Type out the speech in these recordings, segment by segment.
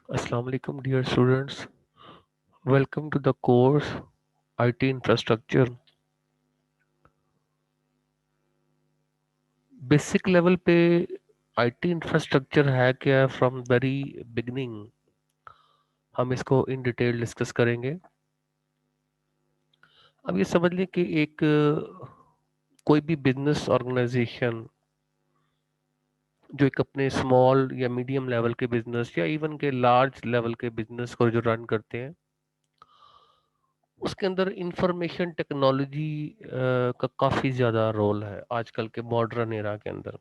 Assalamu alaikum, dear students. Welcome to the course IT Infrastructure. Basic level पे IT infrastructure है क्या from very beginning हम इसको in detail discuss करेंगे। अब ये समझ लें कि एक कोई भी बिजनेस ऑर्गेनाइजेशन जो एक अपने स्मॉल या मीडियम लेवल के बिजनेस या इवन के लार्ज लेवल के बिजनेस को जो रन करते हैं उसके अंदर इंफॉर्मेशन टेक्नोलॉजी का काफ़ी ज़्यादा रोल है आजकल के मॉडर्न एरा के अंदर।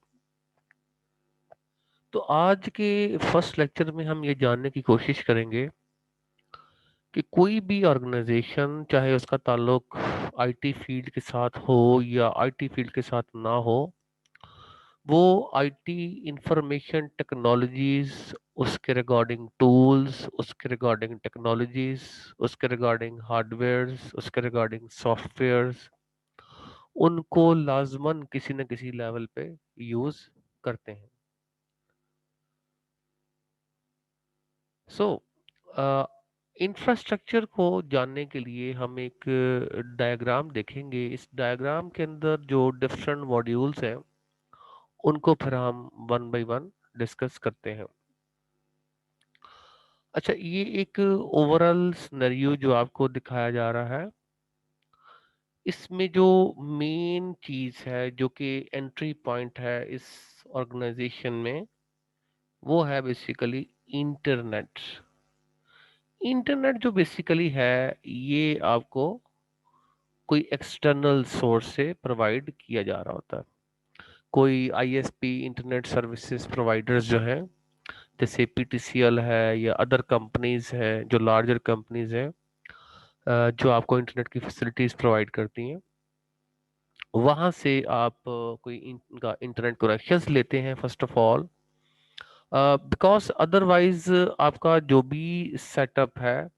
तो आज के फर्स्ट लेक्चर में हम ये जानने की कोशिश करेंगे कि कोई भी ऑर्गेनाइजेशन चाहे उसका ताल्लुक आईटी फील्ड के साथ हो या आईटी फील्ड के साथ ना हो, वो आईटी इंफॉर्मेशन टेक्नोलॉजीज, उसके रिगार्डिंग टूल्स, उसके रिगार्डिंग टेक्नोलॉजीज, उसके रिगार्डिंग हार्डवेयर्स, उसके रिगार्डिंग सॉफ्टवेयर्स, उनको लाजमन किसी न किसी लेवल पे यूज करते हैं। सो इंफ्रास्ट्रक्चर को जानने के लिए हम एक डायग्राम देखेंगे। इस डायग्राम के अंदर जो डिफरेंट मॉड्यूल्स हैं उनको फिर हम वन बाय वन डिस्कस करते हैं। अच्छा, ये एक ओवरऑल सिनेरियो जो आपको दिखाया जा रहा है, इसमें जो मेन चीज है जो कि एंट्री पॉइंट है इस ऑर्गेनाइजेशन में, वो है बेसिकली इंटरनेट। इंटरनेट जो बेसिकली है ये आपको कोई एक्सटर्नल सोर्स से प्रोवाइड किया जा रहा होता है। कोई आईएसपी इंटरनेट सर्विसेज प्रोवाइडर्स जो हैं, जैसे पीटीसीएल है या अदर कंपनीज हैं जो लार्जर कंपनीज हैं, जो आपको इंटरनेट की फैसिलिटीज प्रोवाइड करती हैं, वहाँ से आप कोई इनका इंटरनेट कनेक्शंस लेते हैं first of all, because otherwise आपका जो भी सेटअप है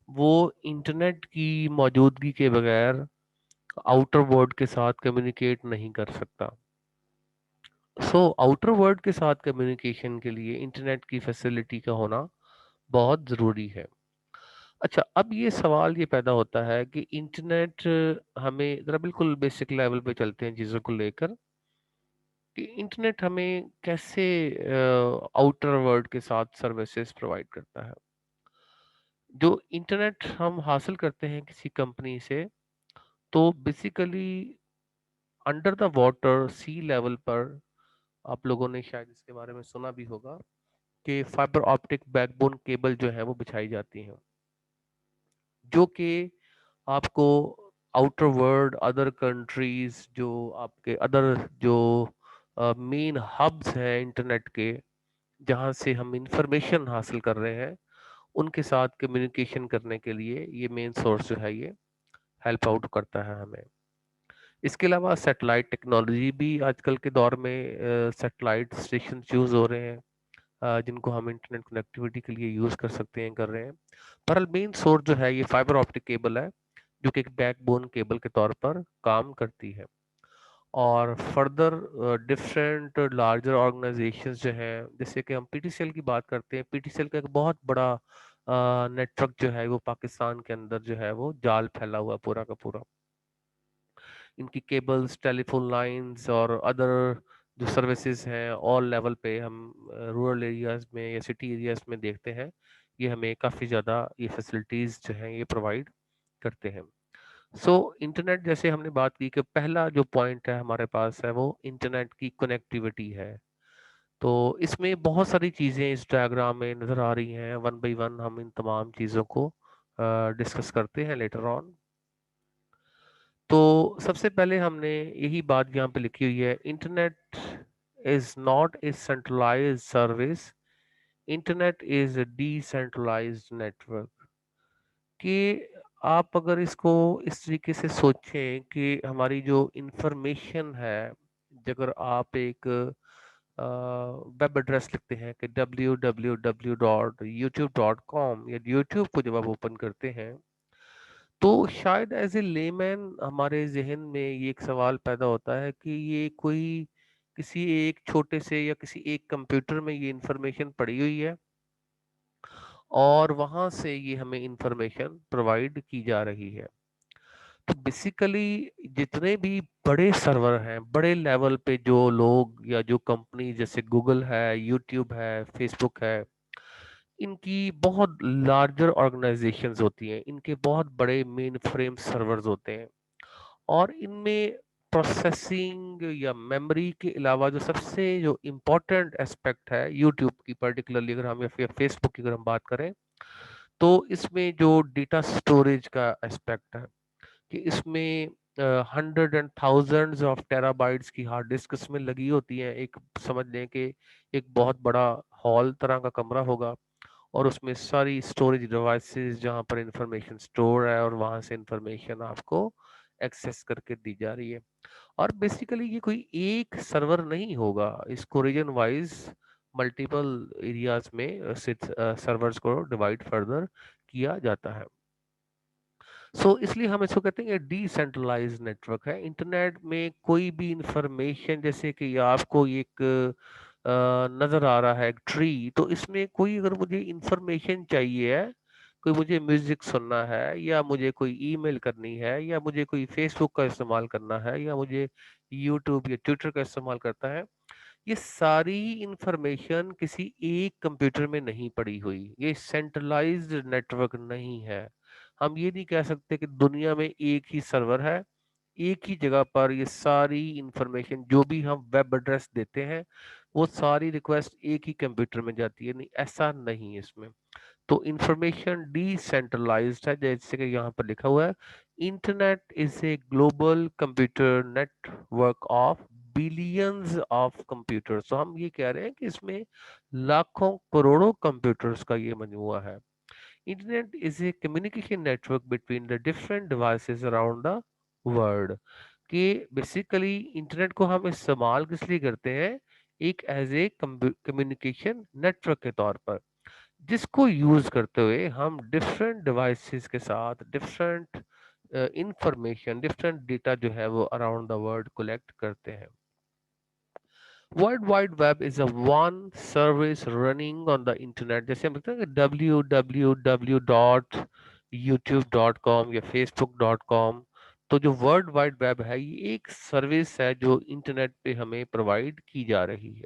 वो इंटरनेट की मौजूदगी के बगैर आउटर वर्ल्ड के साथ कम्युनिकेट नहीं कर सकता। सो आउटर वर्ल्ड के साथ कम्युनिकेशन के लिए इंटरनेट की फैसिलिटी का होना बहुत ज़रूरी है। अच्छा, अब ये सवाल ये पैदा होता है कि इंटरनेट, हमें ज़रा बिल्कुल बेसिक लेवल पे चलते हैं चीज़ों को लेकर, कि इंटरनेट हमें कैसे आउटर वर्ल्ड के साथ सर्विसेज प्रोवाइड करता है। जो इंटरनेट हम हासिल करते हैं किसी कंपनी से, तो basically under the water sea level पर, आप लोगों ने शायद इसके बारे में सुना भी होगा कि फाइबर ऑप्टिक बैकबोन केबल जो है वो बिछाई जाती हैं, जो कि आपको आउटर वर्ल्ड, अदर कंट्रीज, जो आपके अदर जो मेन हब्स हैं इंटरनेट के, जहाँ से हम इंफॉर्मेशन हासिल कर रहे हैं, उनके साथ कम्युनिकेशन करने के लिए ये मेन सोर्स जो है ये हेल्प आउट करता है हमें। इसके अलावा सैटेलाइट टेक्नोलॉजी भी आजकल के दौर में, सैटेलाइट स्टेशन यूज हो रहे हैं, जिनको हम इंटरनेट कनेक्टिविटी के लिए यूज कर सकते हैं, कर रहे हैं। पर मेन सोर्स जो है ये फाइबर ऑप्टिक केबल है, जो कि एक बैकबोन केबल के तौर पर काम करती है। और फर्दर डिफरेंट लार्जर ऑर्गेनाइजेशंस जो हैं, जैसे कि हम पीटीसीएल की बात करते हैं, पीटीसीएल का एक बहुत बड़ा नेटवर्क जो है वो पाकिस्तान के अंदर जो है वो जाल फैला हुआ है पूरा का पूरा। इनकी केबल्स, टेलीफोन लाइंस और अदर जो सर्विसेज हैं ऑल लेवल पे हम रूरल एरियाज में या सिटी एरियाज में देखते हैं, ये हमें काफ़ी ज़्यादा ये फैसिलिटीज़ जो हैं ये प्रोवाइड करते हैं। सो इंटरनेट, जैसे हमने बात की कि पहला जो पॉइंट है हमारे पास है वो इंटरनेट की कनेक्टिविटी है। तो इसमें बहुत सारी चीज़ें इस डायग्राम में नज़र आ रही हैं, वन बाय वन हम इन तमाम चीज़ों को डिस्कस करते हैं लेटर ऑन। तो सबसे पहले हमने यही बात यहाँ पे लिखी हुई है, internet is not a centralised service, internet is a decentralised network. कि आप अगर इसको इस तरीके से सोचें कि हमारी जो इंफॉर्मेशन है, अगर आप एक वेब एड्रेस लिखते हैं कि www.youtube.com, या यूट्यूब को जब आप ओपन करते हैं, तो शायद एज ए लेमैन हमारे जहन में ये एक सवाल पैदा होता है कि ये कोई किसी एक छोटे से या किसी एक कंप्यूटर में ये इंफॉर्मेशन पड़ी हुई है, और वहां से ये हमें इंफॉर्मेशन प्रोवाइड की जा रही है। तो बेसिकली जितने भी बड़े सर्वर हैं, बड़े लेवल पे जो लोग या जो कंपनी जैसे गूगल है, यूट्यूब है, फेसबुक है, इनकी बहुत लार्जर ऑर्गेनाइजेशंस होती हैं, इनके बहुत बड़े मेन फ्रेम सर्वर्स होते हैं, और इनमें प्रोसेसिंग या मेमोरी के अलावा जो सबसे जो इम्पोर्टेंट एस्पेक्ट है यूट्यूब की पर्टिकुलरली, अगर हम या फिर फेसबुक की अगर हम बात करें, तो इसमें जो डेटा स्टोरेज का एस्पेक्ट है कि इसमें hundred and thousands of terabytes की हार्ड डिस्क इसमें लगी होती है। एक समझ लें कि एक बहुत बड़ा हॉल तरह का कमरा होगा, और उसमें सारी स्टोरेज डिवाइसेस जहाँ पर इंफॉर्मेशन स्टोर है, और वहाँ से इंफॉर्मेशन आपको एक्सेस करके दी जा रही है। और बेसिकली ये कोई एक सर्वर नहीं होगा, इसको रीजन वाइज मल्टीपल एरियाज में सर्वर्स को डिवाइड फर्दर किया जाता है। इसलिए हम इसको कहते हैं कि डिसेंट्रलाइज नेटवर्क है। इंटरनेट में कोई भी इंफॉर्मेशन, जैसे कि आपको एक नजर आ रहा है एक ट्री, तो इसमें कोई अगर मुझे इंफॉर्मेशन चाहिए है, कोई मुझे म्यूजिक सुनना है, या मुझे कोई ईमेल करनी है, या मुझे कोई फेसबुक का इस्तेमाल करना है, या मुझे यूट्यूब या ट्विटर का इस्तेमाल करता है, ये सारी इंफॉर्मेशन किसी एक कंप्यूटर में नहीं पड़ी हुई, ये सेंट्रलाइज्ड नेटवर्क नहीं है। हम ये नहीं कह सकते कि दुनिया में एक ही सर्वर है, एक ही जगह पर ये सारी इंफॉर्मेशन जो भी हम वेब एड्रेस देते हैं, वो सारी रिक्वेस्ट एक ही कंप्यूटर में जाती है, नहीं, ऐसा नहीं है इसमें। तो इंफॉर्मेशन डिसेंट्रलाइज्ड है, जैसे कि यहाँ पर लिखा हुआ है, internet is a global computer network of billions of computers. तो हम ये कह रहे हैं कि इसमें लाखों करोड़ों कंप्यूटर्स का ये मजमुआ है। Internet is A communication network between the different devices around the world. कि बेसिकली इंटरनेट को हम इस्तेमाल किस लिए करते हैं, एक एज ए कम्युनिकेशन नेटवर्क के तौर पर, जिसको यूज करते हुए हम डिफरेंट डिवाइसेस के साथ डिफरेंट इंफॉर्मेशन, डिफरेंट डेटा जो है वो अराउंड द वर्ल्ड कलेक्ट करते हैं। World wide web is a one service running on the internet. जैसे हम कहते हैं www.youtube.com या facebook.com, तो जो वर्ल्ड वाइड वेब है ये एक सर्विस है जो इंटरनेट पे हमें प्रोवाइड की जा रही है।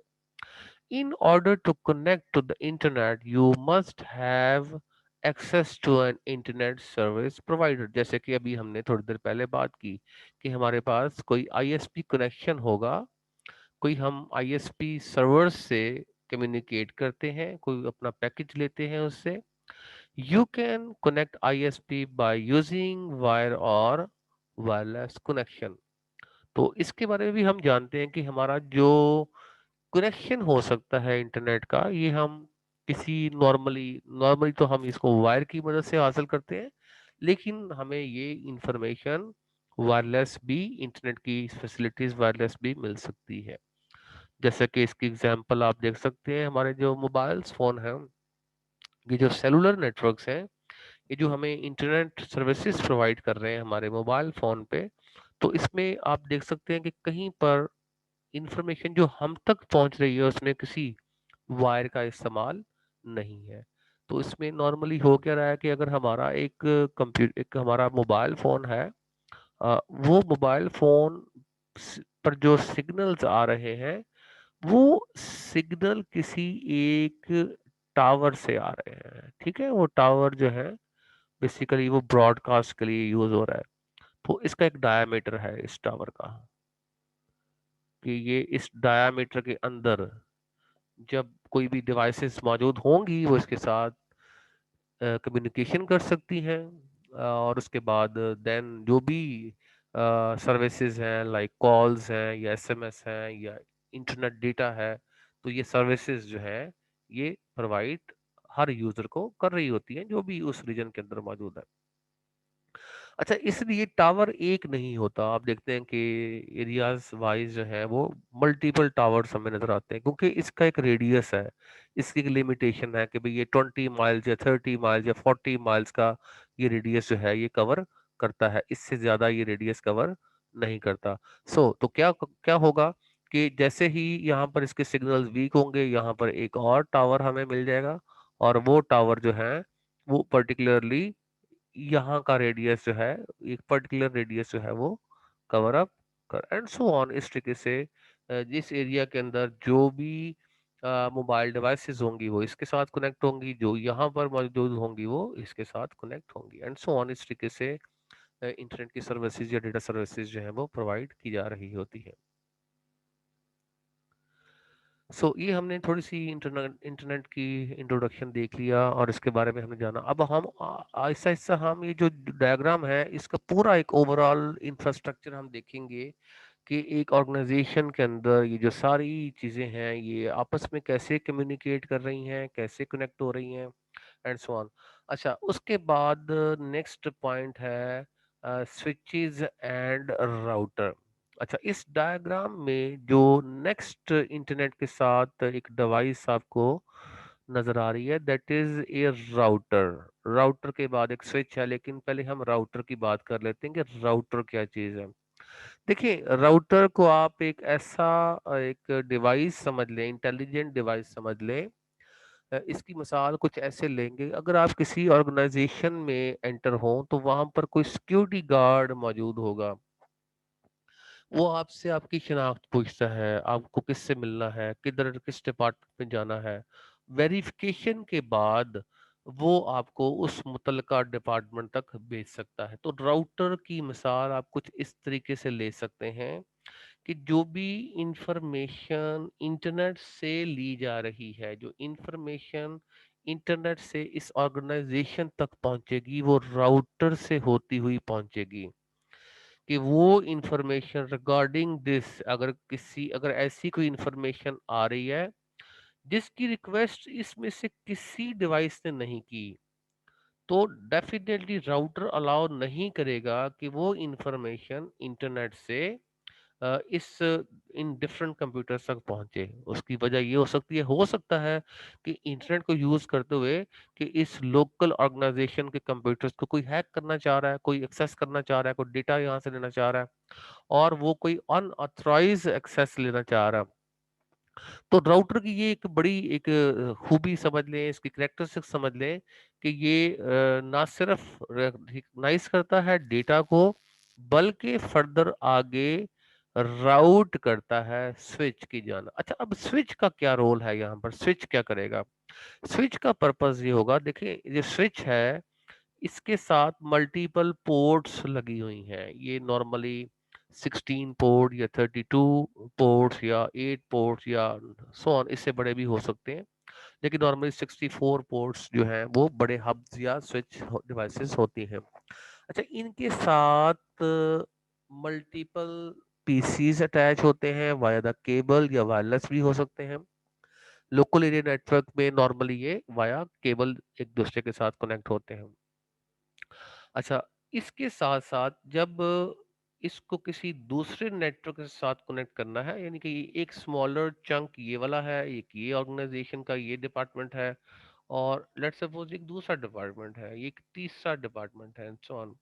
In order to connect to the internet, you must have access to an internet service provider। जैसे कि अभी हमने थोड़ी देर पहले बात की कि हमारे पास कोई आईएसपी कनेक्शन होगा, कोई हम आईएसपी सर्वर से कम्युनिकेट करते हैं, कोई अपना पैकेज लेते हैं उससे। You can connect ISP by using wire और वायरलेस कनेक्शन। तो इसके बारे में भी हम जानते हैं कि हमारा जो कनेक्शन हो सकता है इंटरनेट का, ये हम किसी नॉर्मली नॉर्मली तो हम इसको वायर की मदद से हासिल करते हैं, लेकिन हमें ये इंफॉर्मेशन वायरलेस भी, इंटरनेट की फैसिलिटीज वायरलेस भी मिल सकती है। जैसे कि इसकी एग्जांपल आप देख सकते हैं, हमारे जो मोबाइल्स फोन हैं, ये जो सेलुलर नेटवर्क्स हैं, ये जो हमें इंटरनेट सर्विसेज प्रोवाइड कर रहे हैं हमारे मोबाइल फोन पे, तो इसमें आप देख सकते हैं कि कहीं पर इंफॉर्मेशन जो हम तक पहुंच रही है उसमें किसी वायर का इस्तेमाल नहीं है। तो इसमें नॉर्मली हो क्या रहा है कि अगर हमारा एक हमारा मोबाइल फोन है, वो मोबाइल फोन पर जो सिग्नल्स आ रहे हैं, वो सिग्नल किसी एक टावर से आ रहे हैं। ठीक है, वो टावर जो है बेसिकली वो ब्रॉडकास्ट के लिए यूज हो रहा है। तो इसका एक डायामीटर है इस टावर का, कि ये इस डायामीटर के अंदर जब कोई भी डिवाइसेस मौजूद होंगी वो इसके साथ कम्युनिकेशन कर सकती हैं। और उसके बाद देन जो भी सर्विसेज हैं, लाइक कॉल्स हैं या एसएमएस हैं या इंटरनेट डेटा है, तो ये सर्विसेज जो है ये प्रोवाइड हर यूजर को कर रही होती हैं जो भी उस रीजन के अंदर मौजूद है। अच्छा, इसलिए टावर एक नहीं होता, आप देखते हैं कि एरियाज वाइज जो है वो मल्टीपल टावर्स हमें नजर आते हैं, क्योंकि इसका एक रेडियस है, इसकी एक लिमिटेशन है कि भाई ये 20 माइल्स या 30 माइल्स या 40 माइल्स का ये रेडियस जो है ये कवर करता है, इससे ज्यादा ये रेडियस कवर नहीं करता। तो क्या क्या होगा कि जैसे ही यहाँ पर इसके सिग्नल्स वीक होंगे, यहाँ पर एक और टावर हमें मिल जाएगा, और वो टावर जो है वो पर्टिकुलरली यहाँ का रेडियस जो है, एक पर्टिकुलर रेडियस जो है वो कवर अप कर, एंड सो ऑन। इस तरीके से जिस एरिया के अंदर जो भी मोबाइल डिवाइसेस होंगी वो इसके साथ कनेक्ट होंगी, जो यहाँ पर मौजूद होंगी वो इसके साथ कनेक्ट होंगी, एंड सो ऑन। इस तरीके से इंटरनेट की सर्विसेज या डेटा सर्विसेज जो है वो प्रोवाइड की जा रही होती है। ये हमने थोड़ी सी इंटरनेट इंटरनेट की इंट्रोडक्शन देख लिया और इसके बारे में हमने जाना। अब हम आहिस्ता आहिस्ता हम ये जो डायग्राम है इसका पूरा एक ओवरऑल इंफ्रास्ट्रक्चर हम देखेंगे कि एक ऑर्गेनाइजेशन के अंदर ये जो सारी चीज़ें हैं ये आपस में कैसे कम्युनिकेट कर रही हैं, कैसे कनेक्ट हो रही हैं, एंड सो ऑन। अच्छा, उसके बाद नेक्स्ट पॉइंट है स्विचेस एंड राउटर। अच्छा, इस डायग्राम में जो नेक्स्ट इंटरनेट के साथ एक डिवाइस आपको नजर आ रही है that is a router. Router के बाद एक स्विच है, लेकिन पहले हम राउटर की बात कर लेते हैं कि राउटर क्या चीज है। देखिए, राउटर को आप एक ऐसा एक डिवाइस समझ लें, इंटेलिजेंट डिवाइस समझ लें। इसकी मिसाल कुछ ऐसे लेंगे, अगर आप किसी ऑर्गेनाइजेशन में एंटर हो तो वहां पर कोई सिक्योरिटी गार्ड मौजूद होगा। वो आपसे आपकी शिनाख्त पूछता है, आपको किससे मिलना है, किधर किस डिपार्टमेंट में जाना है। वेरिफिकेशन के बाद वो आपको उस मुतलका डिपार्टमेंट तक भेज सकता है। तो राउटर की मिसाल आप कुछ इस तरीके से ले सकते हैं कि जो भी इंफॉर्मेशन इंटरनेट से ली जा रही है, जो इंफॉर्मेशन इंटरनेट से इस ऑर्गेनाइजेशन तक पहुंचेगी वो राउटर से होती हुई पहुंचेगी। कि वो इंफॉर्मेशन रिगार्डिंग दिस, अगर ऐसी कोई इंफॉर्मेशन आ रही है जिसकी रिक्वेस्ट इसमें से किसी डिवाइस ने नहीं की, तो डेफिनेटली राउटर अलाउ नहीं करेगा कि वो इंफॉर्मेशन इंटरनेट से इस इन डिफरेंट कंप्यूटर्स तक पहुंचे। उसकी वजह ये हो सकता है कि इंटरनेट को यूज करते हुए कि इस लोकल ऑर्गेनाइजेशन के कंप्यूटर्स को कोई हैक करना चाह रहा है, कोई एक्सेस करना चाह रहा है, कोई डेटा यहाँ से लेना चाह रहा है, और वो कोई अनऑथराइज एक्सेस लेना चाह रहा है। तो राउटर की ये एक बड़ी एक खूबी समझ लें, इसकी कैरेक्टरिस्टिक समझ लें कि ये ना सिर्फ रिकग्नाइज करता है डेटा को, बल्कि फर्दर आगे राउट करता है स्विच की जाना। अच्छा, अब स्विच का क्या रोल है, यहाँ पर स्विच क्या करेगा? स्विच का पर्पस ये होगा, देखिए ये स्विच है, इसके साथ मल्टीपल पोर्ट्स लगी हुई हैं। ये नॉर्मली 16 पोर्ट या 32 पोर्ट्स या 8 पोर्ट्स या सो ऑन, इससे बड़े भी हो सकते हैं, लेकिन नॉर्मली 64 पोर्ट्स जो हैं वो बड़े हब्स या स्विच डिवाइसेस होती हैं। अच्छा, इनके साथ मल्टीपल पीसीज अटैच होते हैं वाया द केबल, या वायरलेस भी हो सकते हैं। लोकल एरिया नेटवर्क में नॉर्मली ये वाया केबल एक दूसरे के साथ कनेक्ट होते हैं। अच्छा, इसके साथ साथ जब इसको किसी दूसरे नेटवर्क के साथ कनेक्ट करना है, यानी कि एक स्मॉलर चंक ये वाला है, एक ये ऑर्गेनाइजेशन का ये डिपार्टमेंट है, और लेट्स सपोज एक दूसरा डिपार्टमेंट है, ये एक तीसरा डिपार्टमेंट है, एंड सो ऑन।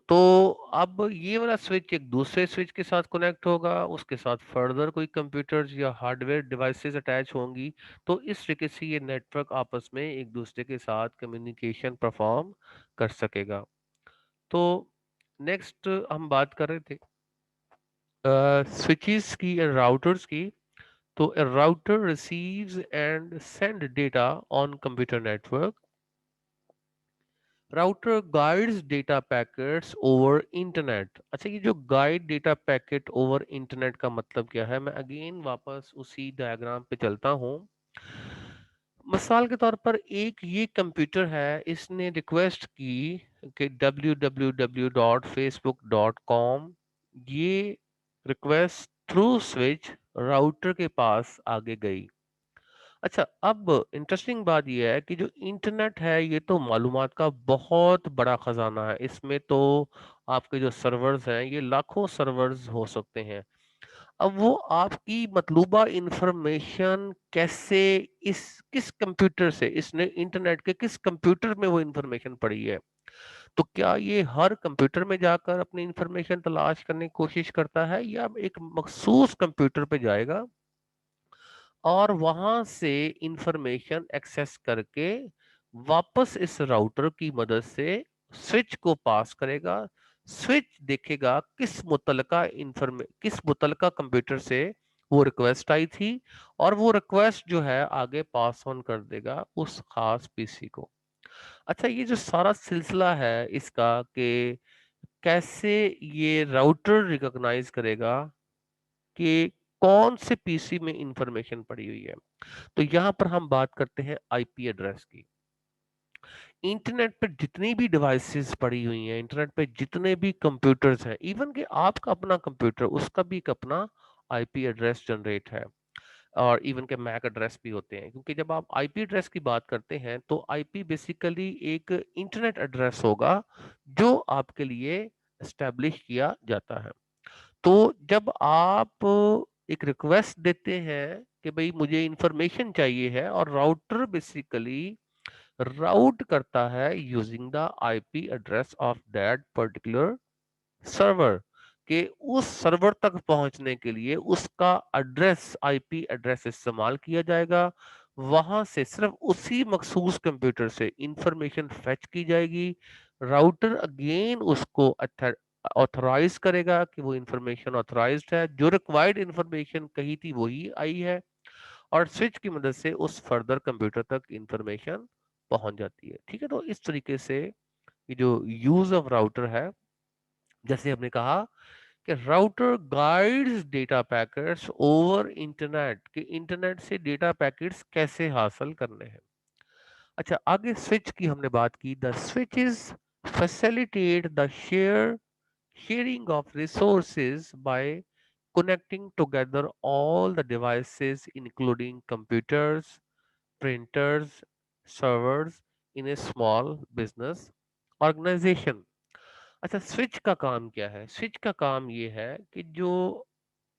तो अब ये वाला स्विच एक दूसरे स्विच के साथ कनेक्ट होगा, उसके साथ फर्दर कोई कंप्यूटर्स या हार्डवेयर डिवाइसेस अटैच होंगी। तो इस तरीके से ये नेटवर्क आपस में एक दूसरे के साथ कम्युनिकेशन परफॉर्म कर सकेगा। तो नेक्स्ट हम बात कर रहे थे स्विचेस की एंड राउटर्स की। तो a router receives and send data on computer network. Router guides data packets over internet. अच्छा, ये जो guide data packet over internet का मतलब क्या है, मैं अगेन वापस उसी डायग्राम पे चलता हूँ। मिसाल के तौर पर एक ये कंप्यूटर है, इसने रिक्वेस्ट की कि www.facebook.com, ये रिक्वेस्ट थ्रू स्विच राउटर के पास आगे गई। अच्छा, अब इंटरेस्टिंग बात यह है कि जो इंटरनेट है ये तो मालूमात का बहुत बड़ा खजाना है। इसमें तो आपके जो सर्वर्स हैं ये लाखों सर्वर्स हो सकते हैं। अब वो आपकी मतलूबा इंफॉर्मेशन कैसे इस किस कंप्यूटर से, इसने इंटरनेट के किस कंप्यूटर में वो इंफॉर्मेशन पड़ी है, तो क्या ये हर कंप्यूटर में जाकर अपनी इंफॉर्मेशन तलाश करने की कोशिश करता है, या एक मखसूस कंप्यूटर पे जाएगा और वहां से इंफॉर्मेशन एक्सेस करके वापस इस राउटर की मदद से स्विच को पास करेगा। स्विच देखेगा किस मुतलका कंप्यूटर से वो रिक्वेस्ट आई थी, और वो रिक्वेस्ट जो है आगे पास ऑन कर देगा उस खास पीसी को। अच्छा, ये जो सारा सिलसिला है इसका कि कैसे ये राउटर रिकॉग्नाइज करेगा कि कौन से पीसी में इंफॉर्मेशन पड़ी हुई है, तो यहां पर हम बात करते हैं आईपी एड्रेस की। इंटरनेट पे जितनी भी डिवाइसेस पड़ी हुई हैं, इंटरनेट पे जितने भी कंप्यूटर्स हैं, इवन कि आपका अपना कंप्यूटर, उसका भी एक अपना आईपी एड्रेस जनरेट है। और इवन के मैक एड्रेस भी होते हैं, क्योंकि जब आप आईपी एड्रेस की बात करते हैं तो आईपी बेसिकली एक इंटरनेट एड्रेस होगा जो आपके लिए एस्टेब्लिश किया जाता है। तो जब आप एक रिक्वेस्ट देते हैं कि भाई मुझे इंफॉर्मेशन चाहिए है, और राउटर बेसिकली राउट करता है using the IP address of that particular server, के उस सर्वर तक पहुंचने के लिए उसका एड्रेस, आईपी एड्रेस इस्तेमाल किया जाएगा। वहां से सिर्फ उसी मखसूस कंप्यूटर से इंफॉर्मेशन फेच की जाएगी। राउटर अगेन उसको ऑथराइज करेगा कि वो इंफॉर्मेशन ऑथराइज्ड है, जो रिक्वायर्ड इंफॉर्मेशन कही थी वही आई है, और स्विच की मदद से उस फर्दर कंप्यूटर तक इंफॉर्मेशन पहुंच जाती है। ठीक है, तो इस तरीके से ये जो यूज ऑफ राउटर है, जैसे हमने कहा कि router guides data packets over internet, कि इंटरनेट से डेटा पैकेट्स कैसे हासिल करने हैं। अच्छा, आगे स्विच की हमने बात की। The switch is facilitate the sharing of resources by connecting together all the devices including computers, printers, servers in a small business organization। अच्छा, स्विच का काम क्या है? स्विच का काम ये है कि जो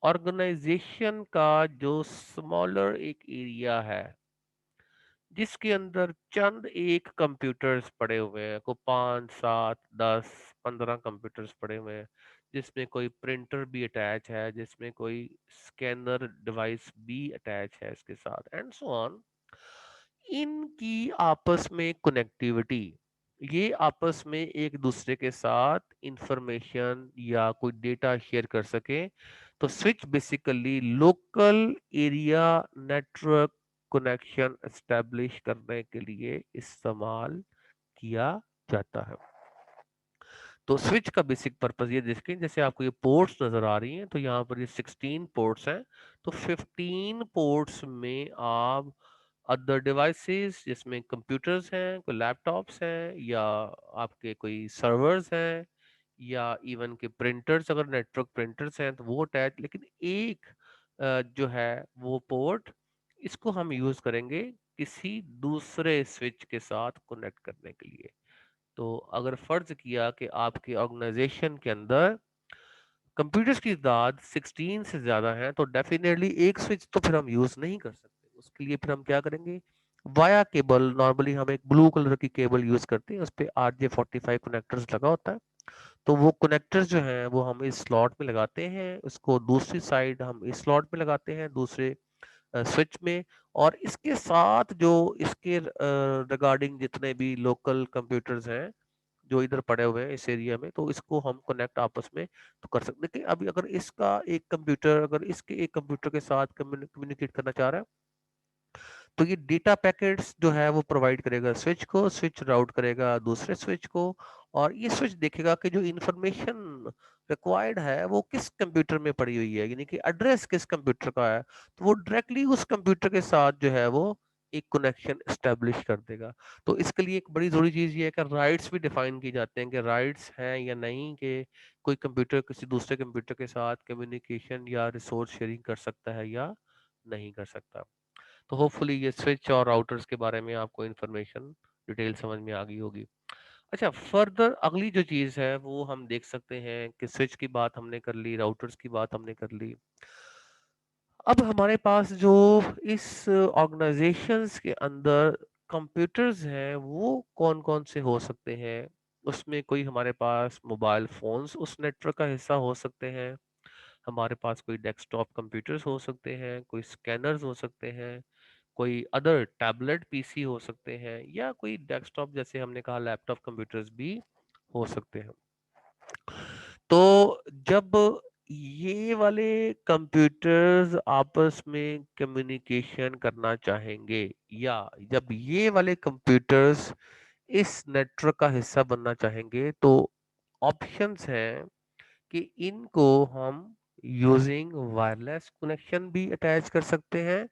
ऑर्गेनाइजेशन का जो स्मॉलर एक एरिया है, जिसके अंदर चंद एक कंप्यूटर्स पड़े हुए हैं, को 5, 7, 10, 15 कंप्यूटर्स पड़े हुए हैं, जिसमें कोई प्रिंटर भी अटैच है, जिसमें कोई स्कैनर डिवाइस भी अटैच है इसके साथ, एंड सो ऑन। इनकी आपस में कनेक्टिविटी, ये आपस में एक दूसरे के साथ इंफॉर्मेशन या कोई डेटा शेयर कर सके, तो switch basically local area network connection establish करने के लिए इस्तेमाल किया जाता है। तो स्विच का बेसिक पर्पस ये देखें, जैसे आपको ये पोर्ट्स नजर आ रही हैं, तो यहाँ पर ये 16 पोर्ट्स हैं। तो 15 पोर्ट्स में आप अदर डिवाइसेस, जिसमें कंप्यूटर्स हैं, कोई लैपटॉप्स हैं, या आपके कोई सर्वर्स हैं, या इवन के प्रिंटर्स, अगर नेटवर्क प्रिंटर्स हैं तो वो अटैच। लेकिन एक जो है वो पोर्ट, इसको हम यूज करेंगे किसी दूसरे स्विच के साथ कनेक्ट करने के लिए। तो अगर फर्ज किया कि आपके ऑर्गेनाइजेशन के अंदर कंप्यूटर्स की तादाद 16 से ज्यादा है, तो डेफिनेटली एक स्विच तो फिर हम यूज नहीं कर सकते। उसके लिए फिर हम क्या करेंगे? वाया केबल, नॉर्मली हम एक ब्लू कलर की केबल यूज करते हैं, उस पे RJ45 कनेक्टर्स लगा होता है। तो वो कनेक्टर्स जो हैं वो हम इस स्लॉट में लगाते हैं, उसको दूसरी साइड हम इस स्लॉट में लगाते हैं, दूसरे स्विच में। और इसके साथ जो इसके रिगार्डिंग जितने भी लोकल कंप्यूटर्स हैं जो इधर पड़े हुए हैं इस एरिया में, तो इसको हम कनेक्ट आपस में तो कर सकते हैं। लेकिन अभी अगर इसका एक कंप्यूटर, अगर इसके एक कंप्यूटर के साथ कम्युनिकेट करना चाह रहा है, तो ये डेटा पैकेट्स जो है वो प्रोवाइड करेगा स्विच को, स्विच राउट करेगा दूसरे स्विच को, और ये स्विच देखेगा कि जो इंफॉर्मेशन रिक्वायर्ड है वो किस कंप्यूटर में पड़ी हुई है, यानी कि एड्रेस किस कंप्यूटर का है, तो वो डायरेक्टली उस कंप्यूटर के साथ जो है वो एक कनेक्शन एस्टेब्लिश कर देगा। तो इसके लिए एक बड़ी जरूरी चीज ये है कि राइट्स भी डिफाइन किए जाते हैं, कि राइट्स हैं या नहीं, कि कोई कंप्यूटर किसी दूसरे कंप्यूटर के साथ कम्युनिकेशन या रिसोर्स शेयरिंग कर सकता है या नहीं कर सकता। तो होपफुली ये स्विच और राउटर्स के बारे में आपको इन्फॉर्मेशन डिटेल समझ में आ गई होगी। अच्छा, फर्दर अगली जो चीज़ है वो हम देख सकते हैं कि स्विच की बात हमने कर ली, राउटर्स की बात हमने कर ली। अब हमारे पास जो इस ऑर्गेनाइजेशंस के अंदर कंप्यूटर्स हैं वो कौन कौन से हो सकते हैं? उसमें कोई हमारे पास मोबाइल फोन्स उस नेटवर्क का हिस्सा हो सकते हैं, हमारे पास कोई डेस्कटॉप कंप्यूटर्स हो सकते हैं, कोई स्कैनर्स हो सकते हैं, कोई अदर टैबलेट पीसी हो सकते हैं, या कोई डेस्कटॉप जैसे हमने कहा लैपटॉप कंप्यूटर्स भी हो सकते हैं। तो जब ये वाले कंप्यूटर्स आपस में कम्युनिकेशन करना चाहेंगे, या जब ये वाले कंप्यूटर्स इस नेटवर्क का हिस्सा बनना चाहेंगे, तो ऑप्शंस हैं कि इनको हम यूजिंग वायरलेस कनेक्शन भी अटैच कर सकते हैं,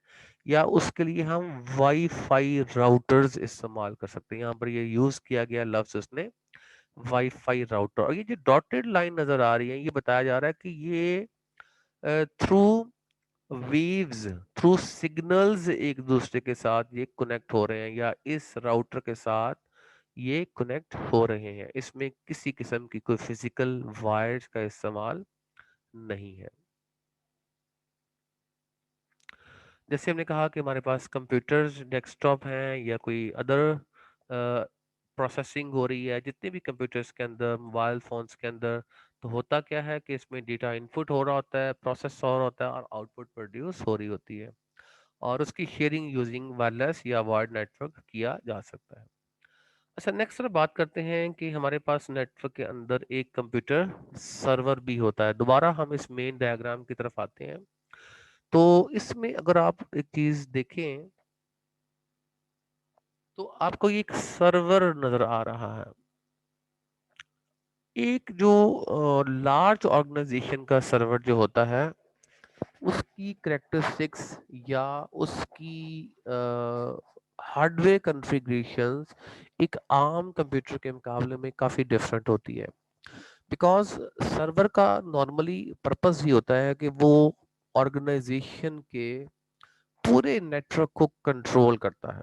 या उसके लिए हम वाईफाई राउटर्स इस्तेमाल कर सकते हैं। यहाँ पर ये यूज किया गया लफ्ज उसने वाईफाई राउटर। और ये जो डॉटेड लाइन नजर आ रही है, ये बताया जा रहा है कि ये थ्रू वेव्स, थ्रू सिग्नल्स एक दूसरे के साथ ये कनेक्ट हो रहे हैं, या इस राउटर के साथ ये कनेक्ट हो रहे हैं। इसमें किसी किस्म की कोई फिजिकल वायर्स का इस्तेमाल नहीं है। जैसे हमने कहा कि हमारे पास कंप्यूटर्स डेस्कटॉप हैं, या कोई अदर प्रोसेसिंग हो रही है जितने भी कंप्यूटर्स के अंदर, मोबाइल फोन्स के अंदर, तो होता क्या है कि इसमें डेटा इनपुट हो रहा होता है, प्रोसेस हो रहा होता है, और आउटपुट प्रोड्यूस हो रही होती है, और उसकी शेयरिंग यूजिंग वायरलेस या वायर्ड नेटवर्क किया जा सकता है। अच्छा, नेक्स्ट बात करते हैं कि हमारे पास नेटवर्क के अंदर एक कंप्यूटर सर्वर भी होता है। दोबारा हम इस मेन डायग्राम की तरफ आते हैं। तो इसमें अगर आप एक चीज देखें, तो आपको ये एक सर्वर नजर आ रहा है। एक जो लार्ज ऑर्गेनाइजेशन का सर्वर जो होता है, उसकी करेक्टरिस्टिक्स या उसकी हार्डवेयर कॉन्फ़िगरेशंस एक आम कंप्यूटर के मुकाबले में काफ़ी डिफरेंट होती है। बिकॉज सर्वर का नॉर्मली पर्पस ही होता है कि वो ऑर्गेनाइजेशन के पूरे नेटवर्क को कंट्रोल करता है।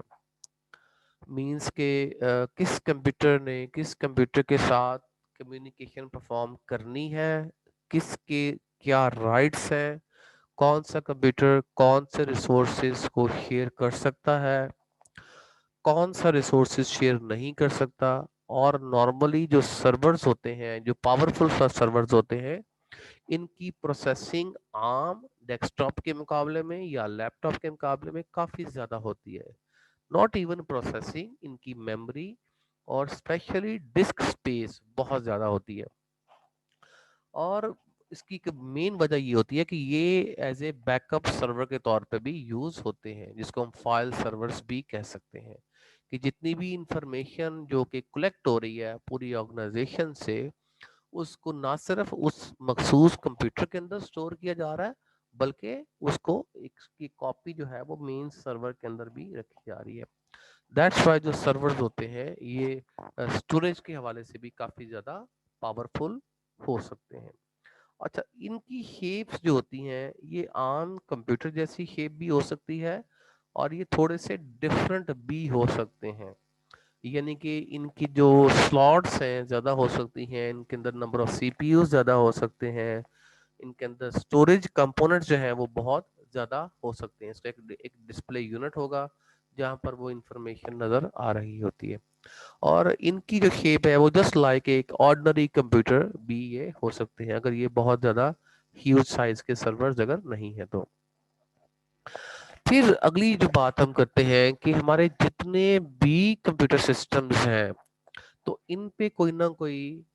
मींस के किस कंप्यूटर ने किस कंप्यूटर के साथ कम्युनिकेशन परफॉर्म करनी है, किसके क्या राइट्स हैं, कौन सा कंप्यूटर कौन से रिसोर्सेज को शेयर कर सकता है, कौन सा रिसोर्सेज शेयर नहीं कर सकता। और नॉर्मली जो सर्वर्स होते हैं, जो पावरफुल सर्वर्स होते हैं, इनकी प्रोसेसिंग आम डेस्कटॉप के मुकाबले में या लैपटॉप के मुकाबले में काफ़ी ज़्यादा होती है। नॉट इवन प्रोसेसिंग, इनकी मेमोरी और स्पेशली डिस्क स्पेस बहुत ज़्यादा होती है। और इसकी मेन वजह ये होती है कि ये एज ए बैकअप सर्वर के तौर पे भी यूज होते हैं, जिसको हम फाइल सर्वर्स भी कह सकते हैं। कि जितनी भी इंफॉर्मेशन जो कि कलेक्ट हो रही है पूरी ऑर्गेनाइजेशन से, उसको ना सिर्फ उस मखसूस कंप्यूटर के अंदर स्टोर किया जा रहा है, बल्कि उसको एक की कॉपी जो है वो मेन सर्वर के अंदर भी रखी जा रही है। दैट्स वाई जो सर्वर्स होते हैं ये स्टोरेज के हवाले से भी काफ़ी ज़्यादा पावरफुल हो सकते हैं। अच्छा, इनकी शेप्स जो होती हैं ये आम कंप्यूटर जैसी शेप भी हो सकती है, और ये थोड़े से डिफरेंट भी हो सकते हैं। यानी कि इनकी जो स्लॉट्स हैं ज़्यादा हो सकती हैं, इनके अंदर नंबर ऑफ सीपीयू ज़्यादा हो सकते हैं, इनके अंदर स्टोरेज कंपोनेंट्स जो हैं वो बहुत ज़्यादा हो सकते हैं। इसका एक डिस्प्ले यूनिट होगा जहाँ पर वो इंफॉर्मेशन नज़र आ रही होती है। और इनकी जो शेप है वो जस्ट लाइक एक ऑर्डिनरी कंप्यूटर भी ये हो सकते हैं, अगर ये बहुत ज़्यादा ह्यूज साइज के सर्वर्स अगर नहीं है तो। फिर अगली जो बात हम करते हैं कि हमारे जितने भी कंप्यूटर सिस्टम्स हैं, तो इन पे कोई ना कोई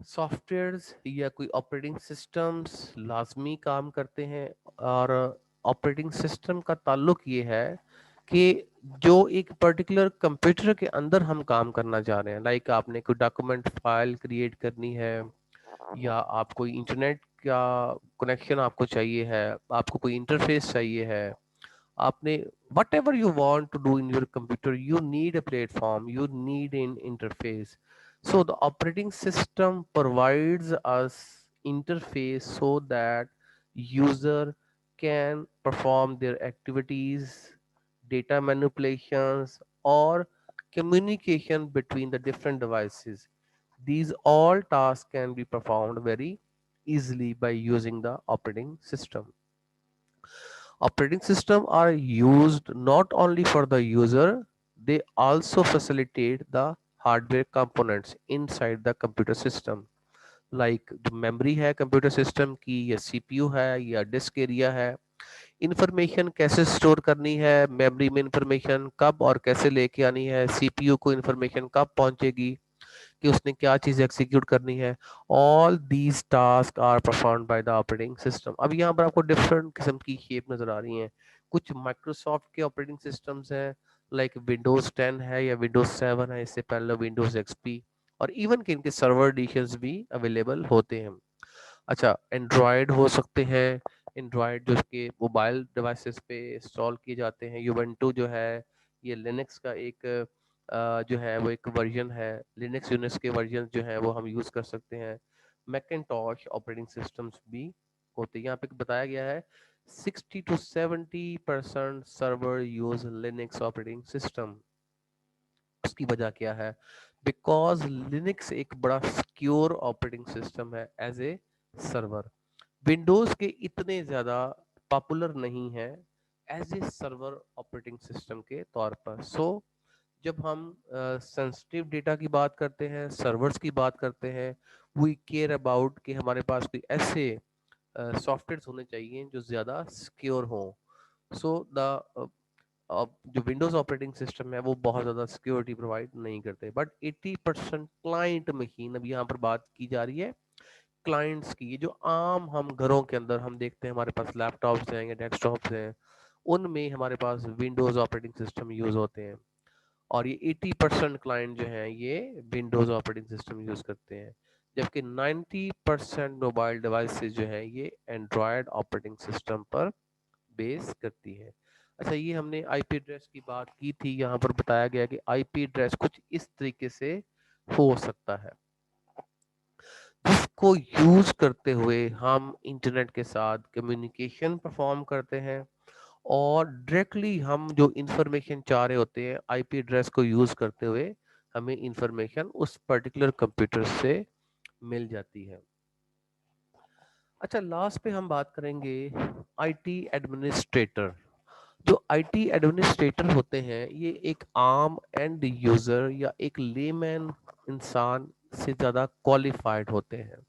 सॉफ्टवेयर्स या कोई ऑपरेटिंग सिस्टम्स लाजमी काम करते हैं। और ऑपरेटिंग सिस्टम का ताल्लुक ये है कि जो एक पर्टिकुलर कंप्यूटर के अंदर हम काम करना चाह रहे हैं, लाइक आपने कोई डॉक्यूमेंट फाइल क्रिएट करनी है, या आप कोई इंटरनेट का कनेक्शन आपको चाहिए है, आपको कोई इंटरफेस चाहिए है, आपने whatever you want to do in your computer, you need a platform, you need an interface. So the operating system provides us interface so that user can perform their activities, data manipulations, or communication between the different devices. These all tasks can be performed very easily by using the operating system. Operating systems are used not only for the user, they also facilitate the hardware components inside the computer system. Like जो memory है computer system की, या CPU है, या disc area है। Information कैसे store करनी है, मेमोरी में इंफॉर्मेशन कब और कैसे लेके आनी है, सीपीयू को इंफॉर्मेशन कब पहुंचेगी, कि उसने क्या चीज़ एग्जीक्यूट करनी है। All these task are performed by the operating system. अब यहाँ पर आपको डिफरेंट किस्म की शेप नजर आ रही हैं। कुछ माइक्रोसॉफ्ट के ऑपरेटिंग सिस्टम्स हैं, लाइक विंडोज 10 है या विंडोज 7 है, इससे पहले विंडोज एक्सपी, और इवन कि इनके सर्वर एडिशंस भी अवेलेबल होते हैं। अच्छा, एंड्रॉयड हो सकते हैं। एंड्रॉयड जो कि मोबाइल डिवाइसेस पे इंस्टॉल किए जाते हैं। यूवेंटू जो है, ये लिनक्स का एक जो है वो एक वर्जन है। लिनक्स यूनिक्स के वर्जन जो है वो हम यूज़ कर सकते हैं। मैकिन्टॉश ऑपरेटिंग सिस्टम्स भी होते हैं। यहाँ पे बताया गया है 60 to 70% server use Linux operating system. उसकी वजह क्या है? बिकॉज लिनक्स एक बड़ा सिक्योर ऑपरेटिंग सिस्टम है एज ए सर्वर। विंडोज के इतने ज्यादा पॉपुलर नहीं है as a server operating system के तौर पर। सो जब हम सेंसिटिव डेटा की बात करते हैं, सर्वर्स की बात करते हैं, वी केयर अबाउट कि हमारे पास कोई ऐसे सॉफ्टवेयर होने चाहिए जो ज़्यादा सिक्योर हों। सो द जो विंडोज ऑपरेटिंग सिस्टम है वो बहुत ज़्यादा सिक्योरिटी प्रोवाइड नहीं करते, बट 80% क्लाइंट मशीन, अब यहाँ पर बात की जा रही है क्लाइंट्स की। ये जो आम हम घरों के अंदर हम देखते हैं, हमारे पास लैपटॉप्स हैं या डेस्कटॉप्स हैं, उनमें हमारे पास विंडोज ऑपरेटिंग सिस्टम यूज होते हैं। और ये 80% क्लाइंट जो हैं ये विंडोज ऑपरेटिंग सिस्टम यूज करते हैं, जबकि 90% मोबाइल डिवाइसेस जो हैं ये एंड्रॉयड ऑपरेटिंग सिस्टम पर बेस करती है। अच्छा, ये हमने आईपी एड्रेस की बात की थी। यहाँ पर बताया गया कि आईपी एड्रेस कुछ इस तरीके से हो सकता है, जिसको यूज करते हुए हम इंटरनेट के साथ कम्युनिकेशन परफॉर्म करते हैं, और डायरेक्टली हम जो इंफॉर्मेशन चाह रहे होते हैं आईपी एड्रेस को यूज करते हुए हमें इंफॉर्मेशन उस पर्टिकुलर कंप्यूटर से मिल जाती है। अच्छा, लास्ट पे हम बात करेंगे आईटी एडमिनिस्ट्रेटर। जो आईटी एडमिनिस्ट्रेटर होते हैं ये एक आम एंड यूजर या एक लेमैन इंसान से ज़्यादा क्वालिफाइड होते हैं।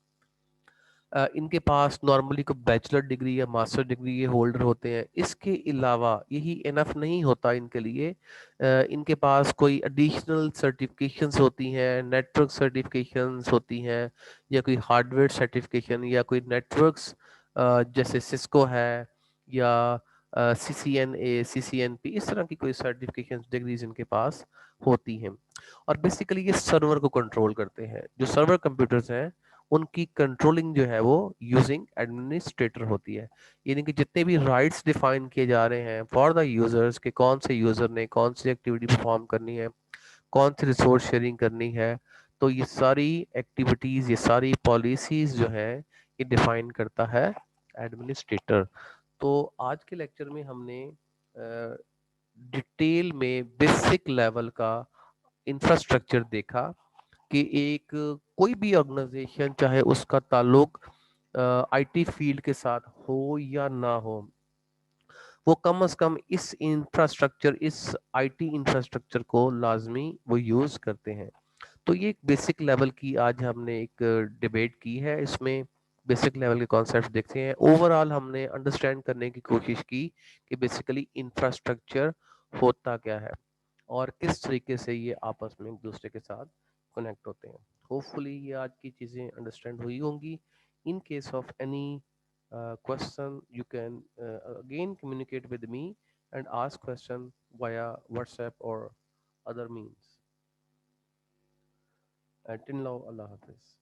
इनके पास नॉर्मली को बैचलर डिग्री या मास्टर डिग्री ये होल्डर होते हैं। इसके अलावा यही इनफ नहीं होता इनके लिए, इनके पास कोई एडिशनल सर्टिफिकेशंस होती हैं, नेटवर्क सर्टिफिकेशंस होती हैं, या कोई हार्डवेयर सर्टिफिकेशन, या कोई नेटवर्क्स जैसे सिस्को है, या CCNA CCNP, इस तरह की कोई सर्टिफिकेशन डिग्रीज इनके पास होती हैं। और बेसिकली ये सर्वर को कंट्रोल करते हैं। जो सर्वर कंप्यूटर्स हैं उनकी कंट्रोलिंग जो है वो यूजिंग एडमिनिस्ट्रेटर होती है। यानी कि जितने भी राइट्स डिफाइन किए जा रहे हैं फॉर द यूजर्स, के कौन से यूजर ने कौन सी एक्टिविटी परफॉर्म करनी है, कौन सी रिसोर्स शेयरिंग करनी है, तो ये सारी एक्टिविटीज, ये सारी पॉलिसीज जो है ये डिफाइन करता है एडमिनिस्ट्रेटर। तो आज के लेक्चर में हमने डिटेल में बेसिक लेवल का इंफ्रास्ट्रक्चर देखा कि एक कोई भी ऑर्गेनाइजेशन चाहे उसका ताल्लुक आईटी फील्ड के साथ हो या ना हो, वो कम से कम इस इंफ्रास्ट्रक्चर, इस आईटी इंफ्रास्ट्रक्चर को लाजमी वो यूज करते हैं। तो ये एक बेसिक लेवल की आज हमने एक डिबेट की है। इसमें बेसिक लेवल के कॉन्सेप्ट देखते हैं। ओवरऑल हमने अंडरस्टैंड करने की कोशिश की कि बेसिकली इंफ्रास्ट्रक्चर होता क्या है और किस तरीके से ये आपस में एक दूसरे के साथ कनेक्ट होते हैं। होपफुली ये आज की चीज़ें अंडरस्टैंड हुई होंगी। In case of any question, you can again communicate with me and ask question via WhatsApp or other means. Till now, Allah Hafiz.